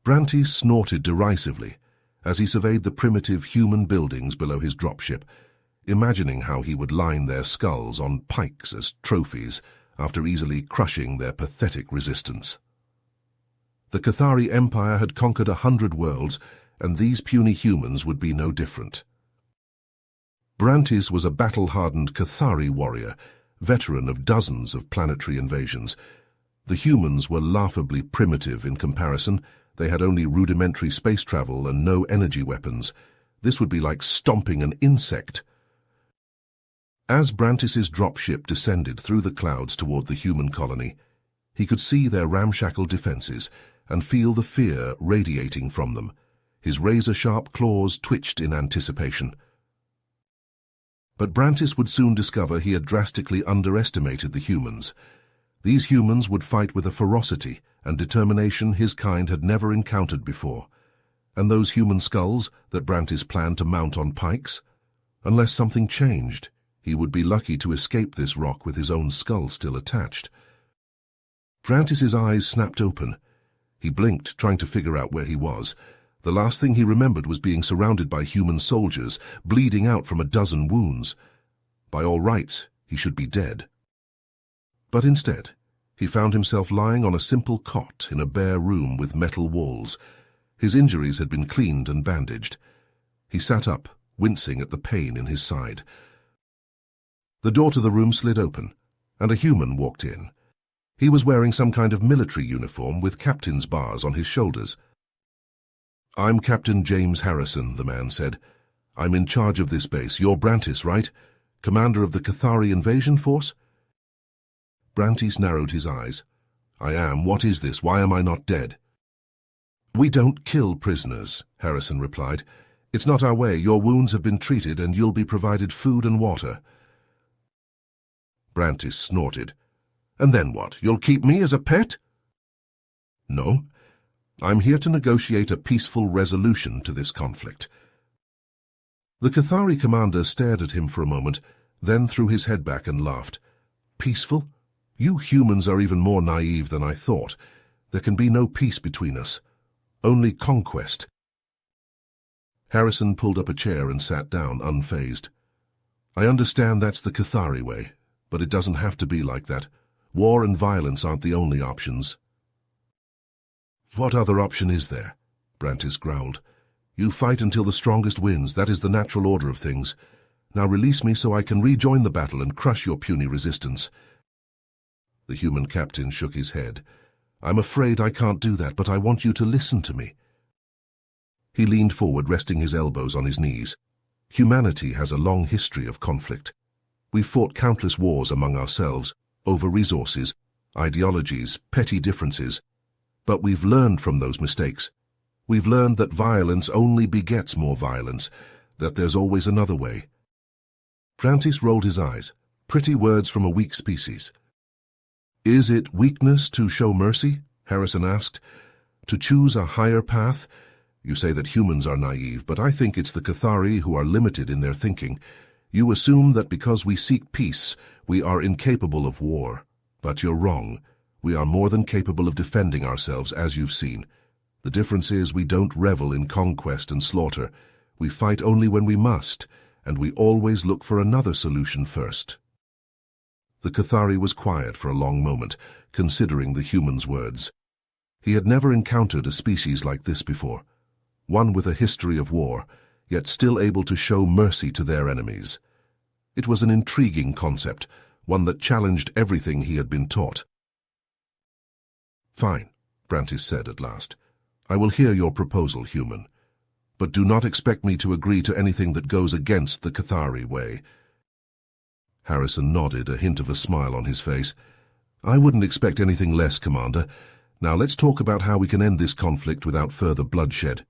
Brantis snorted derisively as he surveyed the primitive human buildings below his dropship, imagining how he would line their skulls on pikes as trophies after easily crushing their pathetic resistance. The Cathari Empire had conquered 100 worlds, and these puny humans would be no different. Brantis was a battle-hardened Cathari warrior, veteran of dozens of planetary invasions. The humans were laughably primitive in comparison. They had only rudimentary space travel and no energy weapons. This would be like stomping an insect. As Brantis's dropship descended through the clouds toward the human colony, he could see their ramshackle defenses and feel the fear radiating from them. His razor-sharp claws twitched in anticipation. But Brantis would soon discover he had drastically underestimated the humans. These humans would fight with a ferocity and determination his kind had never encountered before. And those human skulls that Brantis planned to mount on pikes? Unless something changed, he would be lucky to escape this rock with his own skull still attached. Brantis's eyes snapped open. He blinked, trying to figure out where he was. The last thing he remembered was being surrounded by human soldiers, bleeding out from a dozen wounds. By all rights, he should be dead. But instead, he found himself lying on a simple cot in a bare room with metal walls. His injuries had been cleaned and bandaged. He sat up, wincing at the pain in his side. The door to the room slid open, and a human walked in. He was wearing some kind of military uniform with captain's bars on his shoulders. "I'm Captain James Harrison," the man said. "I'm in charge of this base. You're Brantis, right? Commander of the Cathari invasion force?" Brantis narrowed his eyes. "I am. What is this? Why am I not dead?" "We don't kill prisoners," Harrison replied. "It's not our way. Your wounds have been treated and you'll be provided food and water." Brantis snorted. "And then what? You'll keep me as a pet?" "No. I'm here to negotiate a peaceful resolution to this conflict." The Cathari commander stared at him for a moment, then threw his head back and laughed. "Peaceful? You humans are even more naive than I thought. There can be no peace between us. Only conquest." Harrison pulled up a chair and sat down, unfazed. "I understand that's the Cathari way, but it doesn't have to be like that. War and violence aren't the only options." "What other option is there?" Brantis growled. "You fight until the strongest wins. That is the natural order of things. Now release me so I can rejoin the battle and crush your puny resistance." The human captain shook his head. "I'm afraid I can't do that, but I want you to listen to me." He leaned forward, resting his elbows on his knees. "Humanity has a long history of conflict. We've fought countless wars among ourselves, over resources, ideologies, petty differences. But we've learned from those mistakes. We've learned that violence only begets more violence, that there's always another way." Brantis rolled his eyes. Pretty words from a weak species. "Is it weakness to show mercy?" Harrison asked. "To choose a higher path? You say that humans are naive, but I think it's the Cathari who are limited in their thinking. You assume that because we seek peace, we are incapable of war. But you're wrong. We are more than capable of defending ourselves, as you've seen. The difference is we don't revel in conquest and slaughter. We fight only when we must, and we always look for another solution first." The Cathari was quiet for a long moment, considering the human's words. He had never encountered a species like this before, one with a history of war, yet still able to show mercy to their enemies. It was an intriguing concept, one that challenged everything he had been taught. "Fine," Brantis said at last. "I will hear your proposal, human. But do not expect me to agree to anything that goes against the Cathari way." Harrison nodded, a hint of a smile on his face. "I wouldn't expect anything less, Commander. Now let's talk about how we can end this conflict without further bloodshed."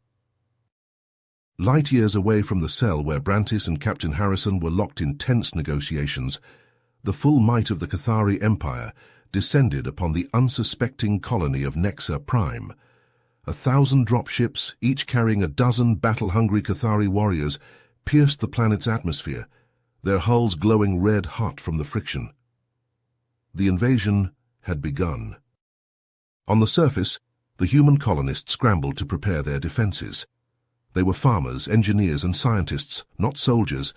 Light years away from the cell where Brantis and Captain Harrison were locked in tense negotiations, the full might of the Cathari Empire descended upon the unsuspecting colony of Nexa Prime. 1,000 dropships, each carrying a dozen battle-hungry Cathari warriors, pierced the planet's atmosphere, their hulls glowing red-hot from the friction. The invasion had begun. On the surface, The human colonists scrambled to prepare their defenses. They were farmers, engineers, and scientists, not soldiers,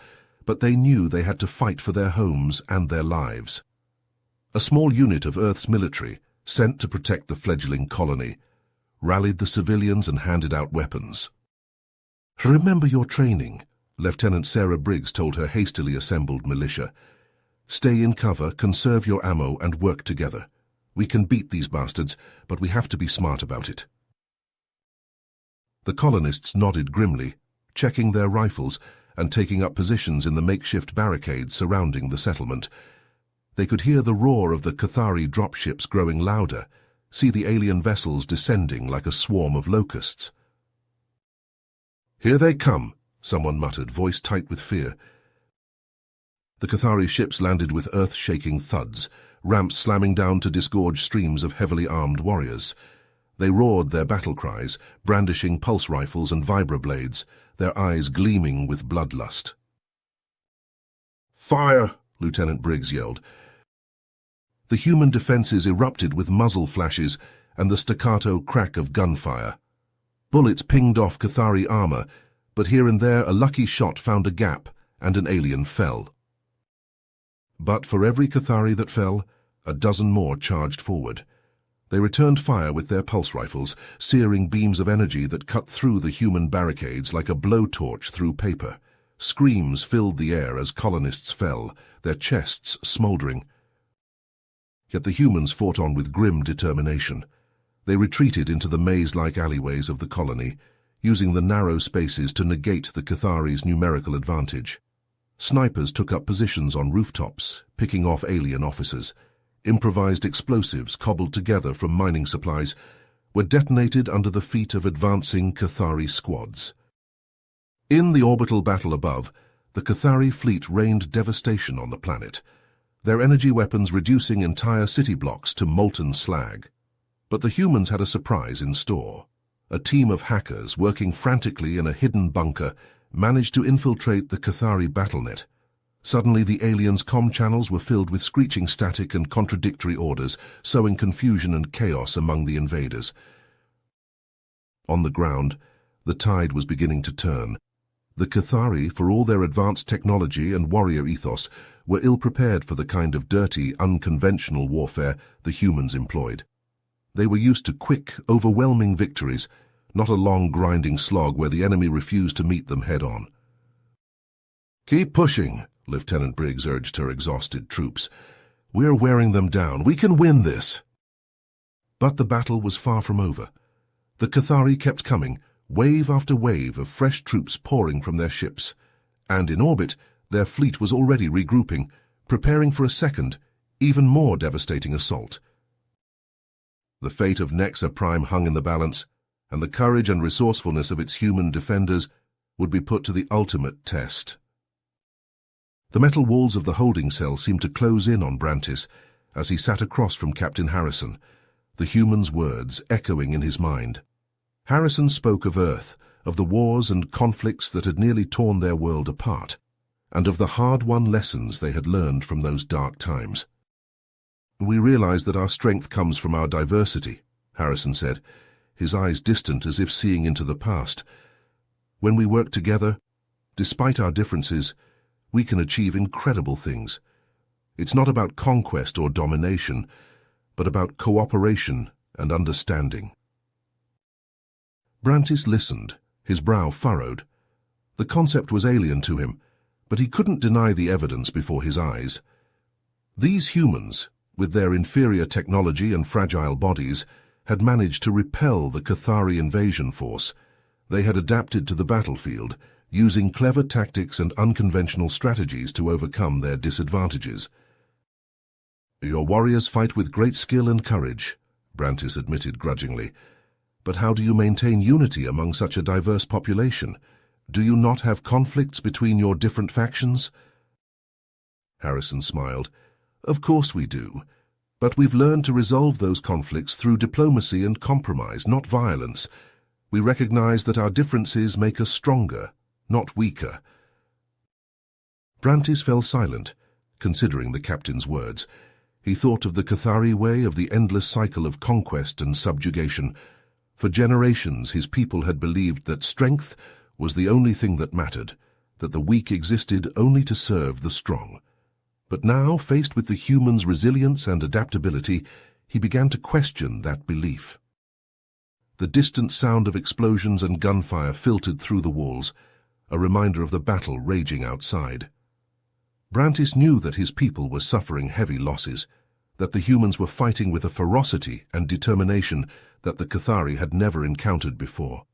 but they knew they had to fight for their homes and their lives. A small unit of Earth's military, sent to protect the fledgling colony, rallied the civilians and handed out weapons. "Remember your training," Lieutenant Sarah Briggs told her hastily assembled militia. "Stay in cover, conserve your ammo, and work together. We can beat these bastards, but we have to be smart about it." The colonists nodded grimly, checking their rifles and taking up positions in the makeshift barricades surrounding the settlement. They could hear the roar of the Cathari dropships growing louder, see the alien vessels descending like a swarm of locusts. "Here they come," someone muttered, voice tight with fear. The Cathari ships landed with earth-shaking thuds, ramps slamming down to disgorge streams of heavily armed warriors. They roared their battle cries, brandishing pulse rifles and vibroblades, their eyes gleaming with bloodlust. "Fire!" Lieutenant Briggs yelled. The human defenses erupted with muzzle flashes and the staccato crack of gunfire. Bullets pinged off Cathari armor, but here and there a lucky shot found a gap and an alien fell. But for every Cathari that fell, a dozen more charged forward. They returned fire with their pulse rifles, searing beams of energy that cut through the human barricades like a blowtorch through paper. Screams filled the air as colonists fell, their chests smoldering. Yet the humans fought on with grim determination. They retreated into the maze-like alleyways of the colony, using the narrow spaces to negate the Cathari's numerical advantage. Snipers took up positions on rooftops, picking off alien officers. Improvised explosives, cobbled together from mining supplies, were detonated under the feet of advancing Cathari squads. In the orbital battle above, the Cathari fleet rained devastation on the planet, their energy weapons reducing entire city blocks to molten slag. But the humans had a surprise in store. A team of hackers working frantically in a hidden bunker managed to infiltrate the Cathari battlenet. Suddenly the aliens' comm channels were filled with screeching static and contradictory orders, sowing confusion and chaos among the invaders. On the ground, the tide was beginning to turn. The Cathari, for all their advanced technology and warrior ethos, were ill-prepared for the kind of dirty, unconventional warfare the humans employed. They were used to quick, overwhelming victories, not a long, grinding slog where the enemy refused to meet them head-on. "Keep pushing," Lieutenant Briggs urged her exhausted troops. "We're wearing them down. We can win this." But the battle was far from over. The Cathari kept coming, wave after wave of fresh troops pouring from their ships. And in orbit, their fleet was already regrouping, preparing for a second, even more devastating assault. The fate of Nexa Prime hung in the balance, and the courage and resourcefulness of its human defenders would be put to the ultimate test. The metal walls of the holding cell seemed to close in on Brantis as he sat across from Captain Harrison, the human's words echoing in his mind. Harrison spoke of Earth, of the wars and conflicts that had nearly torn their world apart, and of the hard-won lessons they had learned from those dark times. "We realize that our strength comes from our diversity," Harrison said, his eyes distant as if seeing into the past. "When we work together, despite our differences, we can achieve incredible things. It's not about conquest or domination, but about cooperation and understanding." Brantis listened, his brow furrowed. The concept was alien to him, but he couldn't deny the evidence before his eyes. These humans, with their inferior technology and fragile bodies, had managed to repel the Cathari invasion force. They had adapted to the battlefield, using clever tactics and unconventional strategies to overcome their disadvantages. "Your warriors fight with great skill and courage," Brantis admitted grudgingly. "But how do you maintain unity among such a diverse population? Do you not have conflicts between your different factions?" Harrison smiled. "Of course we do. But we've learned to resolve those conflicts through diplomacy and compromise, not violence. We recognize that our differences make us stronger, not weaker." Brantis fell silent, considering the captain's words. He thought of the Cathari way, of the endless cycle of conquest and subjugation, For generations, his people had believed that strength was the only thing that mattered, that the weak existed only to serve the strong. But now, faced with the humans' resilience and adaptability, he began to question that belief. The distant sound of explosions and gunfire filtered through the walls, a reminder of the battle raging outside. Brantis knew that his people were suffering heavy losses, that the humans were fighting with a ferocity and determination that the Cathari had never encountered before.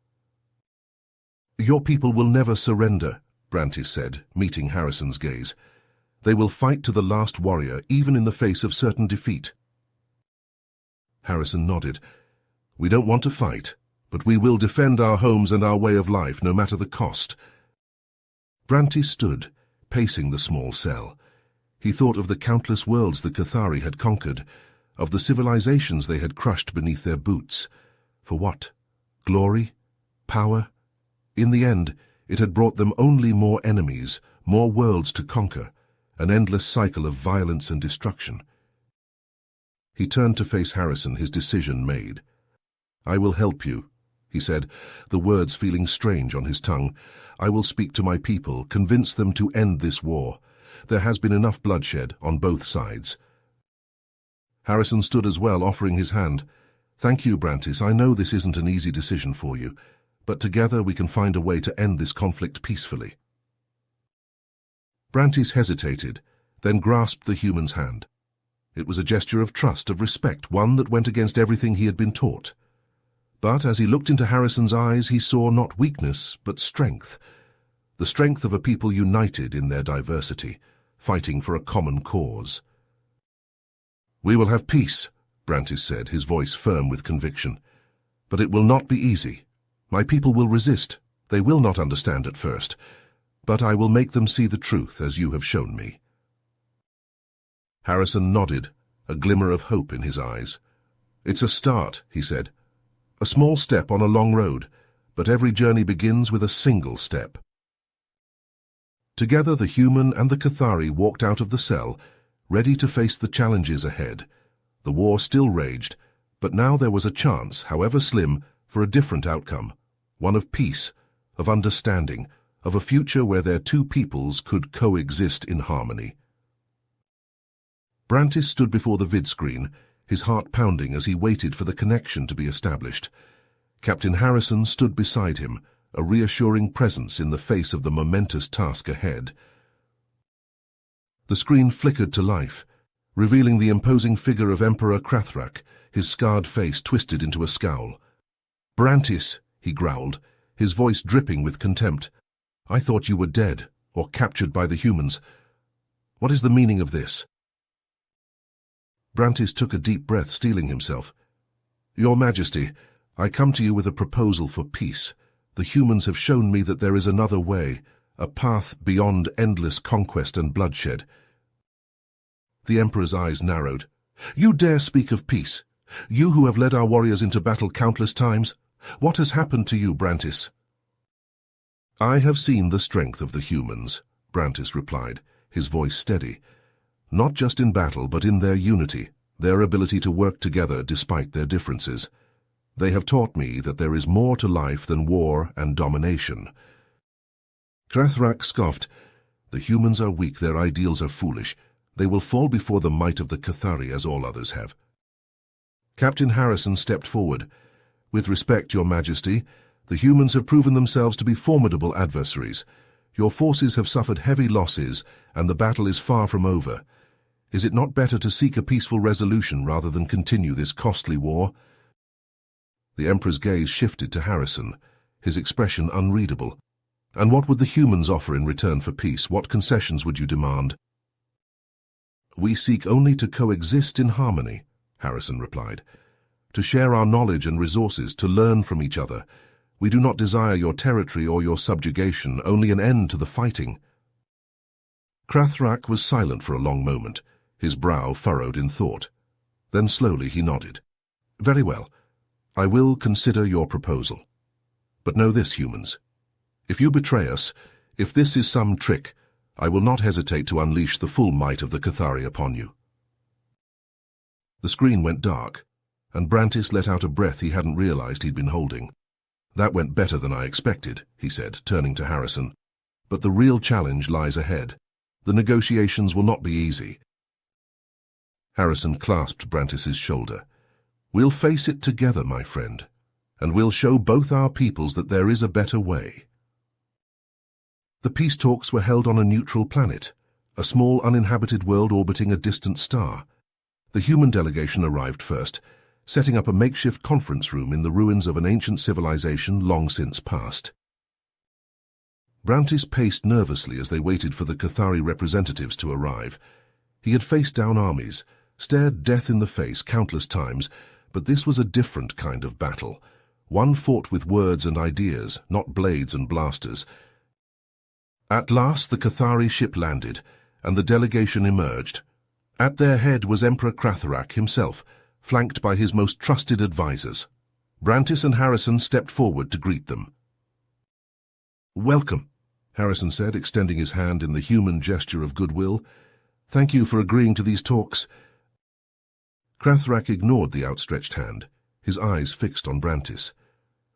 "Your people will never surrender," Brantis said, meeting Harrison's gaze. "They will fight to the last warrior, even in the face of certain defeat." Harrison nodded. "We don't want to fight, but we will defend our homes and our way of life, no matter the cost." Brantis stood, pacing the small cell. He thought of the countless worlds the Cathari had conquered, of the civilizations they had crushed beneath their boots. For what? Glory? Power? In the end, it had brought them only more enemies, more worlds to conquer, an endless cycle of violence and destruction. He turned to face Harrison, his decision made. "I will help you," he said, the words feeling strange on his tongue. "I will speak to my people, convince them to end this war. There has been enough bloodshed on both sides." Harrison stood as well, offering his hand. "Thank you, Brantis. I know this isn't an easy decision for you, but together we can find a way to end this conflict peacefully." Brantis hesitated, then grasped the human's hand. It was a gesture of trust, of respect, one that went against everything he had been taught. But as he looked into Harrison's eyes, he saw not weakness, but strength. The strength of a people united in their diversity, fighting for a common cause. "We will have peace," Brantis said, his voice firm with conviction. "But it will not be easy. My people will resist. They will not understand at first. But I will make them see the truth, as you have shown me." Harrison nodded, a glimmer of hope in his eyes. "It's a start," he said. "A small step on a long road, but every journey begins with a single step." Together, the human and the Cathari walked out of the cell, ready to face the challenges ahead. The war still raged, but now there was a chance, however slim, for a different outcome, one of peace, of understanding, of a future where their two peoples could coexist in harmony. Brantis stood before the vidscreen, his heart pounding as he waited for the connection to be established. Captain Harrison stood beside him, a reassuring presence in the face of the momentous task ahead. The screen flickered to life, revealing the imposing figure of Emperor Crathrak, his scarred face twisted into a scowl. "Brantis," he growled, his voice dripping with contempt. "I thought you were dead, or captured by the humans. What is the meaning of this?" Brantis took a deep breath, steeling himself. "Your Majesty, I come to you with a proposal for peace. The humans have shown me that there is another way, a path beyond endless conquest and bloodshed." The Emperor's eyes narrowed. "You dare speak of peace? You who have led our warriors into battle countless times? What has happened to you, Brantis?" "I have seen the strength of the humans," Brantis replied, his voice steady. "Not just in battle, but in their unity, their ability to work together despite their differences. They have taught me that there is more to life than war and domination." Crathrak scoffed. "The humans are weak, their ideals are foolish. They will fall before the might of the Cathari, as all others have." Captain Harrison stepped forward. "With respect, Your Majesty, the humans have proven themselves to be formidable adversaries. Your forces have suffered heavy losses, and the battle is far from over. Is it not better to seek a peaceful resolution rather than continue this costly war?" The Emperor's gaze shifted to Harrison, his expression unreadable. "And what would the humans offer in return for peace? What concessions would you demand?" "We seek only to coexist in harmony," Harrison replied. "To share our knowledge and resources, to learn from each other. We do not desire your territory or your subjugation, only an end to the fighting." Crathrak was silent for a long moment, his brow furrowed in thought. Then slowly he nodded. "Very well. I will consider your proposal. But know this, humans. If you betray us, if this is some trick, I will not hesitate to unleash the full might of the Cathari upon you." The screen went dark, and Brantis let out a breath he hadn't realized he'd been holding. "That went better than I expected," he said, turning to Harrison. "But the real challenge lies ahead. The negotiations will not be easy." Harrison clasped Brantis's shoulder. "We'll face it together, my friend, and we'll show both our peoples that there is a better way." The peace talks were held on a neutral planet, a small uninhabited world orbiting a distant star. The human delegation arrived first, setting up a makeshift conference room in the ruins of an ancient civilization long since past. Brantis paced nervously as they waited for the Cathari representatives to arrive. He had faced down armies, stared death in the face countless times, but this was a different kind of battle, one fought with words and ideas, not blades and blasters. At last the Cathari ship landed, and the delegation emerged. At their head was Emperor Cratharak himself, flanked by his most trusted advisors. Brantis and Harrison stepped forward to greet them. "Welcome," Harrison said, extending his hand in the human gesture of goodwill. "Thank you for agreeing to these talks." Cratharak ignored the outstretched hand, his eyes fixed on Brantis.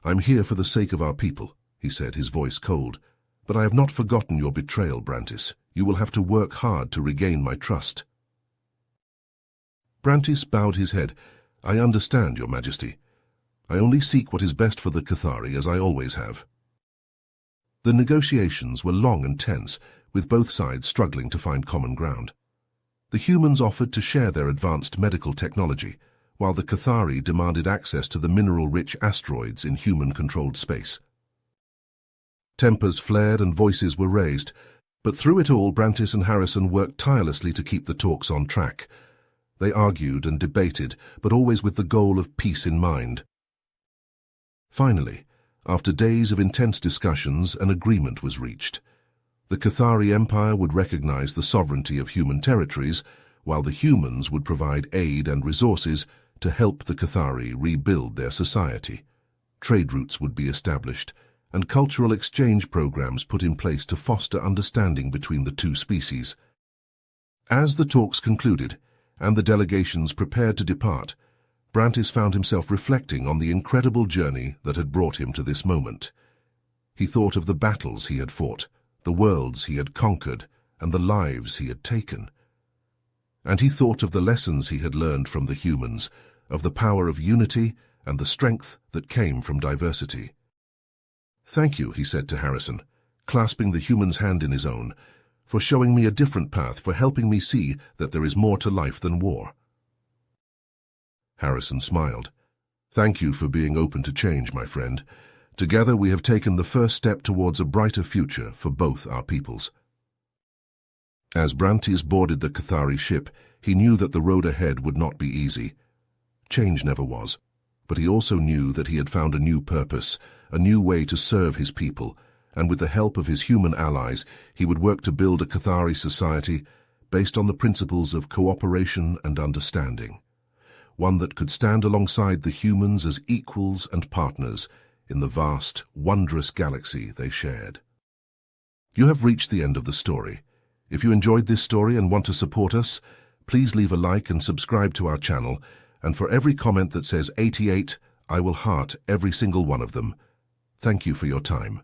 "I'm here for the sake of our people," he said, his voice cold. "But I have not forgotten your betrayal, Brantis. You will have to work hard to regain my trust." Brantis bowed his head. "I understand, Your Majesty. I only seek what is best for the Cathari, as I always have." The negotiations were long and tense, with both sides struggling to find common ground. The humans offered to share their advanced medical technology, while the Cathari demanded access to the mineral-rich asteroids in human-controlled space. Tempers flared and voices were raised, but through it all Brantis and Harrison worked tirelessly to keep the talks on track. They argued and debated, but always with the goal of peace in mind. Finally, after days of intense discussions, an agreement was reached. The Cathari Empire would recognize the sovereignty of human territories, while the humans would provide aid and resources to help the Cathari rebuild their society. Trade routes would be established, and cultural exchange programs put in place to foster understanding between the two species. As the talks concluded, and the delegations prepared to depart, Brantis found himself reflecting on the incredible journey that had brought him to this moment. He thought of the battles he had fought, the worlds he had conquered, and the lives he had taken. And he thought of the lessons he had learned from the humans, of the power of unity and the strength that came from diversity. "Thank you," he said to Harrison, clasping the human's hand in his own, "for showing me a different path, for helping me see that there is more to life than war." Harrison smiled. "Thank you for being open to change, my friend. Together we have taken the first step towards a brighter future for both our peoples." As Brantis boarded the Cathari ship, he knew that the road ahead would not be easy. Change never was, but he also knew that he had found a new purpose, a new way to serve his people, and with the help of his human allies, he would work to build a Cathari society based on the principles of cooperation and understanding, one that could stand alongside the humans as equals and partners in the vast, wondrous galaxy they shared. You have reached the end of the story. If you enjoyed this story and want to support us, please leave a like and subscribe to our channel, and for every comment that says 88, I will heart every single one of them. Thank you for your time.